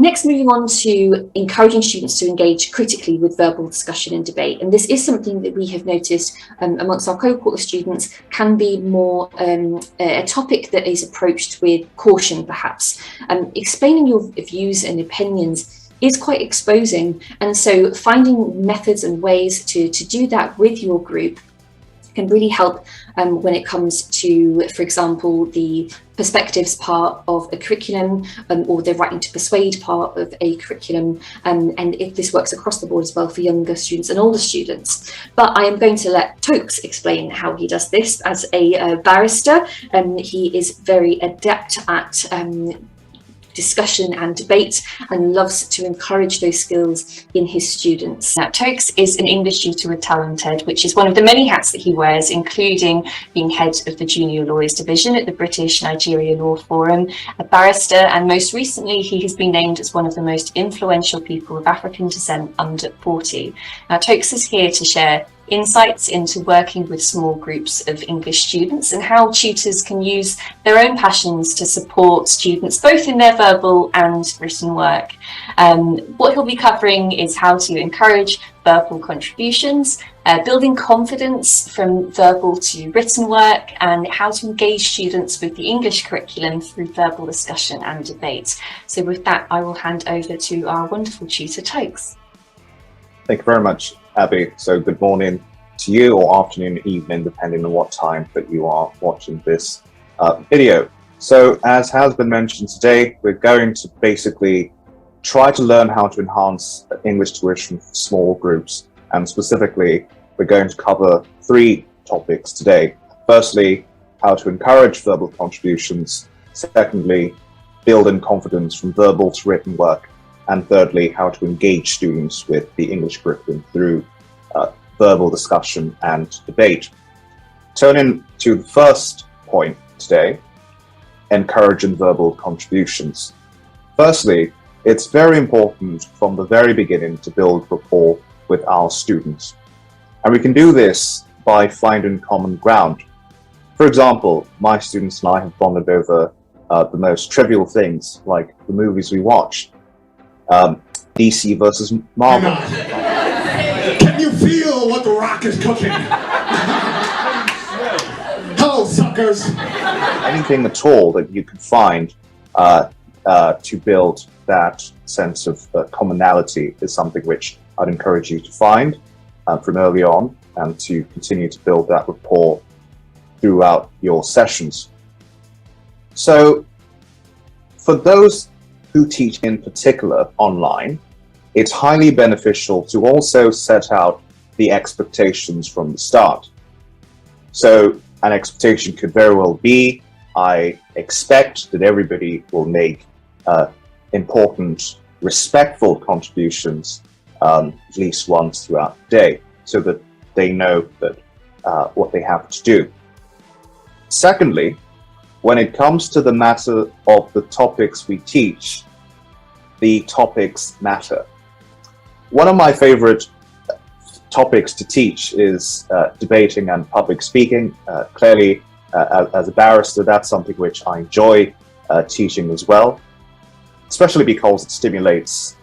Next, moving on to encouraging students to engage critically with verbal discussion and debate. And this is something that we have noticed amongst our cohort of students can be more a topic that is approached with caution, perhaps. Explaining your views and opinions is quite exposing. And so finding methods and ways to do that with your group can really help when it comes to, for example, the perspectives part of a curriculum or the writing to persuade part of a curriculum. And if this works across the board as well for younger students and older students. But I am going to let Toks explain how he does this as a barrister. He is very adept at discussion and debate and loves to encourage those skills in his students. Now, Toks is an English tutor with Talent-Ed, which is one of the many hats that he wears, including being head of the Junior Lawyers Division at the British Nigeria Law Forum, a barrister, and most recently he has been named as one of the most influential people of African descent under 40. Now, Toks is here to share insights into working with small groups of English students and how tutors can use their own passions to support students both in their verbal and written work. What he'll be covering is how to encourage verbal contributions, building confidence from verbal to written work, and how to engage students with the English curriculum through verbal discussion and debate. So with that, I will hand over to our wonderful tutor, Toks. Thank you very much, Abby. So good morning to you, or afternoon, evening, depending on what time that you are watching this video. So as has been mentioned today, we're going to basically try to learn how to enhance English tuition for small groups. And specifically, we're going to cover 3 topics today. Firstly, how to encourage verbal contributions. Secondly, building confidence from verbal to written work. And thirdly, how to engage students with the English curriculum through verbal discussion and debate. Turning to the first point today, encouraging verbal contributions. Firstly, it's very important from the very beginning to build rapport with our students. And we can do this by finding common ground. For example, my students and I have bonded over the most trivial things, like the movies we watch. DC versus Marvel. Can you feel what The Rock is cooking? Hello, suckers. Anything at all that you can find to build that sense of commonality is something which I'd encourage you to find from early on, and to continue to build that rapport throughout your sessions. So for those who teach in particular online, it's highly beneficial to also set out the expectations from the start. So an expectation could very well be, I expect that everybody will make important, respectful contributions at least once throughout the day, so that they know that what they have to do. Secondly, when it comes to the matter of the topics we teach, the topics matter. One of my favorite topics to teach is debating and public speaking. Clearly, as a barrister, that's something which I enjoy teaching as well, especially because it stimulates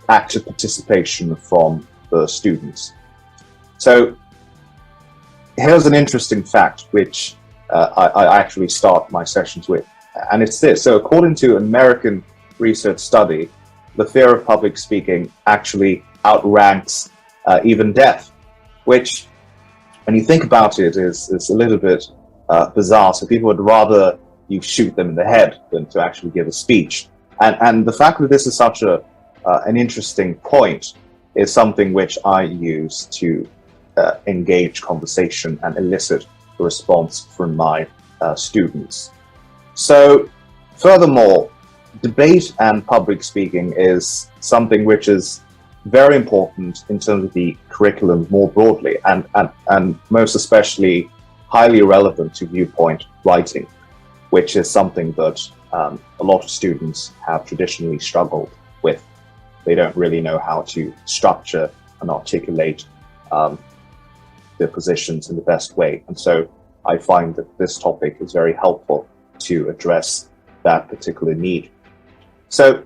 active participation from the students. So here's an interesting fact which I actually start my sessions with, and it's this. So according to an American research study, the fear of public speaking actually outranks even death, which, when you think about it, is a little bit bizarre. So people would rather you shoot them in the head than to actually give a speech. And the fact that this is such an interesting point is something which I use to engage conversation and elicit a response from my students. So furthermore, debate and public speaking is something which is very important in terms of the curriculum more broadly, and most especially highly relevant to viewpoint writing, which is something that a lot of students have traditionally struggled with. They don't really know how to structure and articulate their positions in the best way. And so I find that this topic is very helpful to address that particular need. So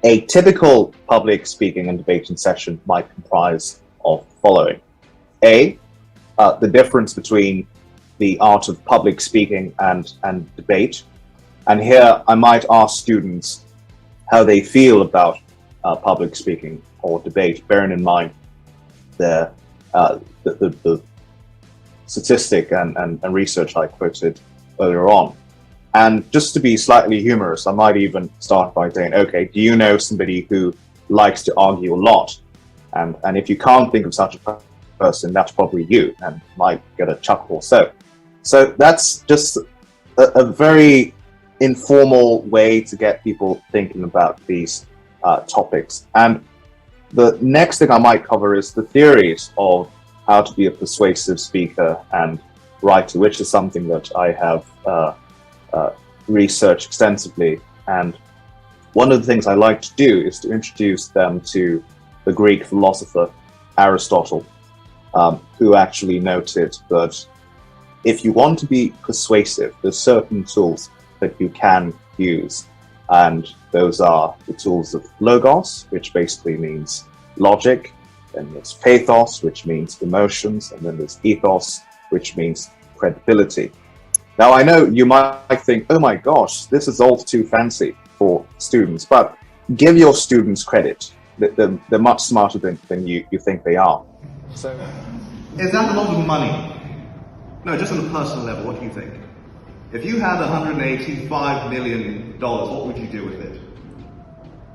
A typical public speaking and debating session might comprise of the following. A, the difference between the art of public speaking and debate. And here I might ask students how they feel about public speaking or debate, bearing in mind the statistic and research I quoted earlier on. And just to be slightly humorous, I might even start by saying, okay, do you know somebody who likes to argue a lot? And if you can't think of such a person, that's probably you, and might get a chuckle or so. So that's just a very informal way to get people thinking about these topics. And the next thing I might cover is the theories of how to be a persuasive speaker and writer, which is something that I have researched extensively. And one of the things I like to do is to introduce them to the Greek philosopher Aristotle, who actually noted that if you want to be persuasive, there's certain tools that you can use. And those are the tools of logos, which basically means logic. Then there's pathos, which means emotions. And then there's ethos, which means credibility. Now, I know you might think, oh my gosh, this is all too fancy for students, but give your students credit. They're much smarter than you think they are. So, is that a lot of money? No, just on a personal level, what do you think? If you had $185 million, what would you do with it?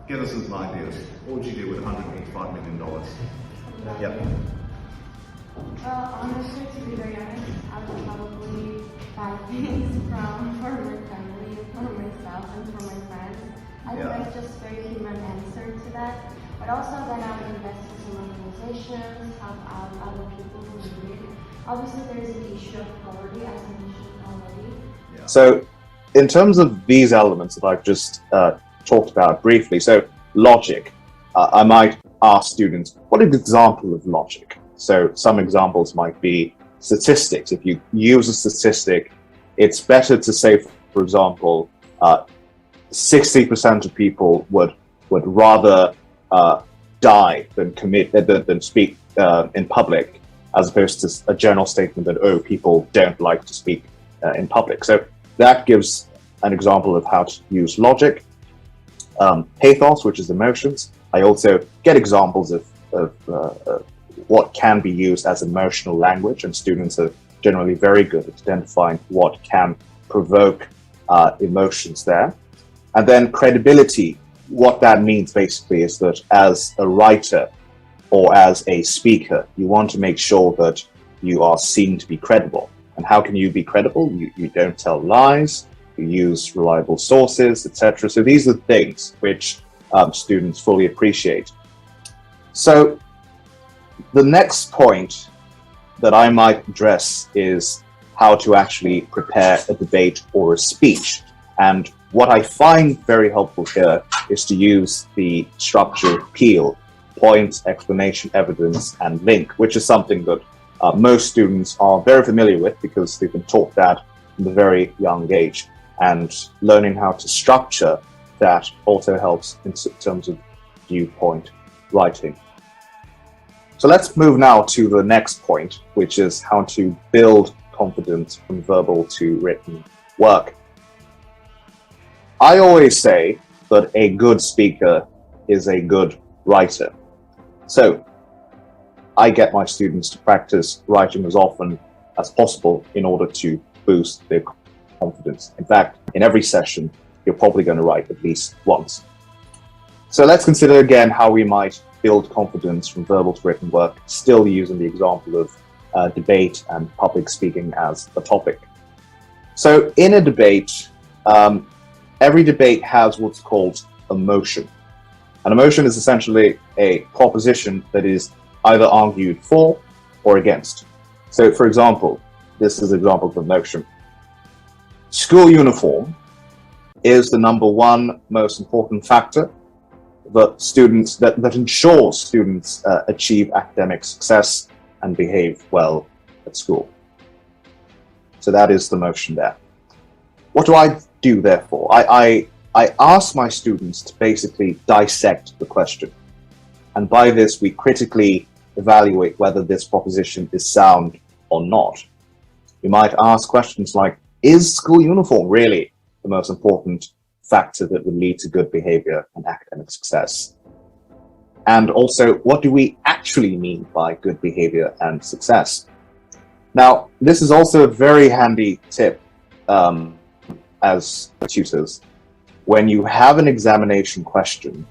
Give us some ideas. What would you do with $185 million? Yep. Honestly, to be very honest, I would probably buy things for my family, for myself, and for my friends. I think that's just a very human answer to that. But also then I would invest in some organizations, help out other people who need it. Obviously, there is an issue of poverty, as I mentioned already. Yeah. So, in terms of these elements that I've just talked about briefly, so logic, I might ask students, what is an example of logic? So, some examples might be statistics. If you use a statistic, it's better to say, for example, 60% of people would rather die than speak in public, as opposed to a general statement that, oh, people don't like to speak in public. So that gives an example of how to use logic. Pathos, which is emotions. I also get examples of what can be used as emotional language, and students are generally very good at identifying what can provoke emotions there. And then credibility, what that means basically is that as a writer or as a speaker, you want to make sure that you are seen to be credible. And how can you be credible? You don't tell lies, you use reliable sources, etc. So these are things which students fully appreciate. So the next point that I might address is how to actually prepare a debate or a speech. And what I find very helpful here is to use the structure PEAL, point, explanation, evidence, and link, which is something that most students are very familiar with because they've been taught that from a very young age. And learning how to structure that also helps in terms of viewpoint writing. So let's move now to the next point, which is how to build confidence from verbal to written work. I always say that a good speaker is a good writer. So I get my students to practice writing as often as possible in order to boost their confidence. In fact, in every session, you're probably going to write at least once. So let's consider again how we might build confidence from verbal to written work, still using the example of debate and public speaking as a topic. So in a debate, every debate has what's called a motion. An emotion is essentially a proposition that is either argued for or against. So for example, this is an example of a motion. School uniform is the number one most important factor that ensures students achieve academic success and behave well at school. So that is the motion there. What do I do therefore? I I ask my students to basically dissect the question. And by this, we critically evaluate whether this proposition is sound or not. You might ask questions like, is school uniform really the most important factor that would lead to good behavior and academic success? And also, what do we actually mean by good behavior and success? Now, this is also a very handy tip as tutors. When you have an examination question,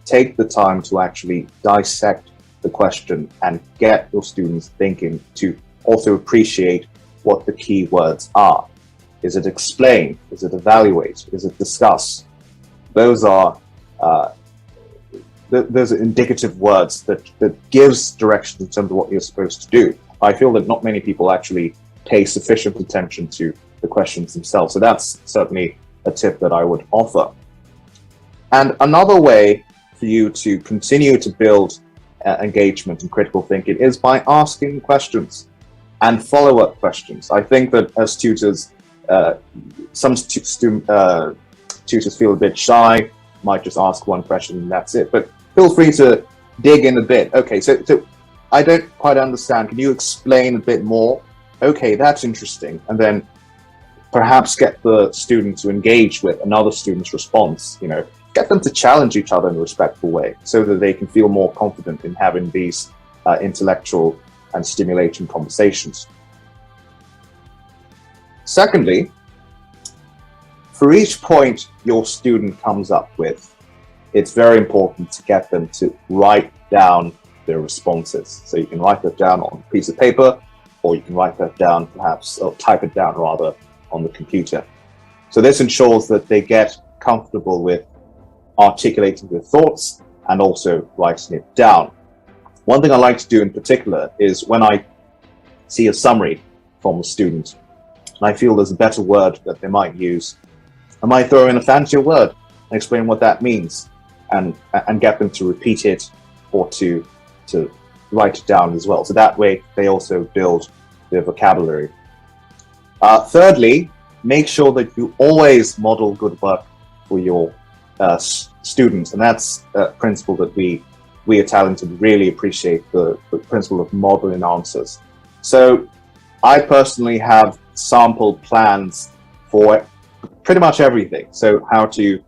take the time to actually dissect the question and get your students thinking, to also appreciate what the key words are. Is it explain? Is it evaluate? Is it discuss? Those are indicative words that gives direction in terms of what you're supposed to do. I feel that not many people actually pay sufficient attention to the questions themselves. So that's certainly a tip that I would offer. And another way for you to continue to build engagement and critical thinking is by asking questions and follow-up questions. I think that as tutors, some tutors feel a bit shy, might just ask one question and that's it. But feel free to dig in a bit. Okay, so I don't quite understand. Can you explain a bit more? Okay, that's interesting. And then perhaps get the student to engage with another student's response, get them to challenge each other in a respectful way so that they can feel more confident in having these intellectual and stimulating conversations. Secondly, for each point your student comes up with, it's very important to get them to write down their responses. So you can write that down on a piece of paper, or you can write that down perhaps, or type it down rather, on the computer. So this ensures that they get comfortable with articulating their thoughts and also writing it down. One thing I like to do in particular is when I see a summary from a student, and I feel there's a better word that they might use, I might throw in a fancier word and explain what that means, and get them to repeat it or to write it down as well. So that way they also build their vocabulary. Thirdly, make sure that you always model good work for your students, and that's a principle that we at Talent-Ed really appreciate, the principle of modeling answers. So I personally have sample plans for pretty much everything. So how to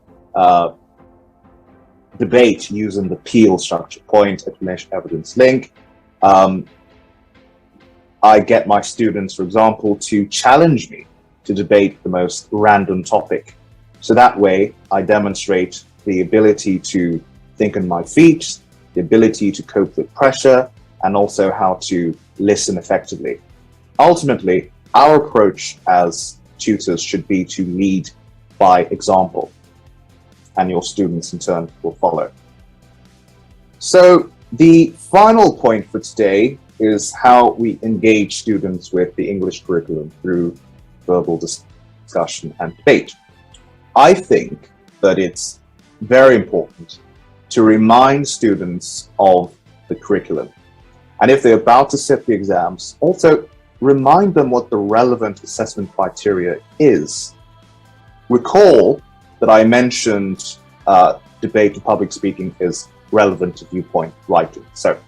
debate using the PEAL structure: point, explanation, evidence, link. I get my students, for example, to challenge me to debate the most random topic. So that way I demonstrate the ability to think on my feet, the ability to cope with pressure, and also how to listen effectively. Ultimately, our approach as tutors should be to lead by example, and your students in turn will follow. So the final point for today is how we engage students with the English curriculum through verbal discussion and debate. I think that it's very important to remind students of the curriculum. And if they're about to sit the exams, also remind them what the relevant assessment criteria is. Recall that I mentioned debate and public speaking is relevant to viewpoint writing. So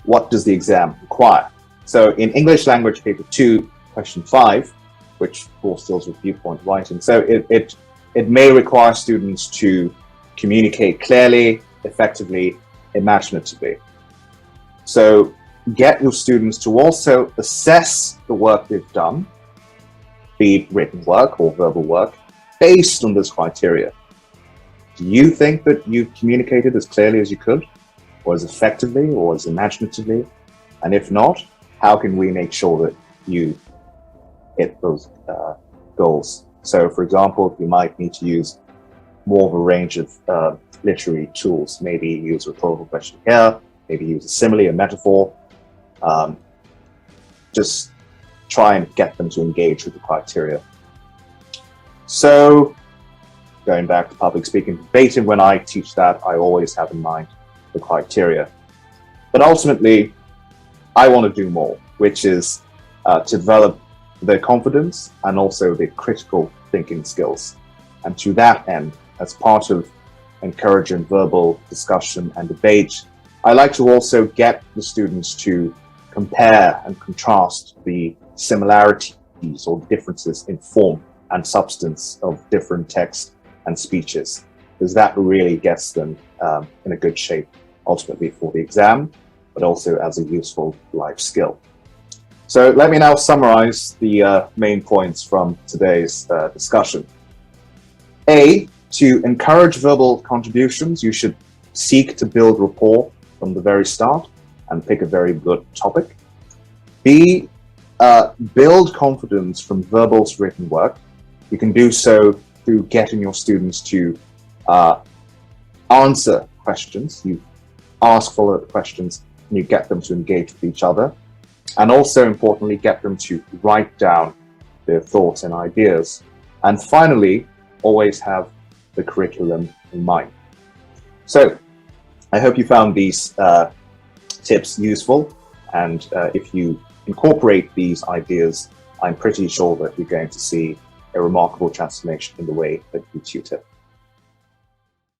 what does the exam require? So in English Language Paper 2, question 5, which of course deals with viewpoint writing, so it may require students to communicate clearly, effectively, imaginatively. So get your students to also assess the work they've done, be it written work or verbal work, based on this criteria. Do you think that you've communicated as clearly as you could, or as effectively, or as imaginatively? And if not, how can we make sure that you hit those goals? So, for example, you might need to use more of a range of literary tools. Maybe use a rhetorical question here, maybe use a simile, a metaphor. Just try and get them to engage with the criteria. So, going back to public speaking, debating, when I teach that, I always have in mind the criteria. But ultimately, I want to do more, which is to develop their confidence and also their critical thinking skills. And to that end, as part of encouraging verbal discussion and debate, I like to also get the students to compare and contrast the similarities or differences in form and substance of different texts and speeches, because that really gets them in a good shape ultimately for the exam, but also as a useful life skill. So let me now summarize the main points from today's discussion. A, to encourage verbal contributions, you should seek to build rapport from the very start and pick a very good topic. B, build confidence from verbal to written work. You can do so through getting your students to answer questions. You ask follow-up questions and you get them to engage with each other. And also importantly, get them to write down their thoughts and ideas. And finally, always have the curriculum in mind. So I hope you found these tips useful. And if you incorporate these ideas, I'm pretty sure that you're going to see a remarkable transformation in the way that you tutor.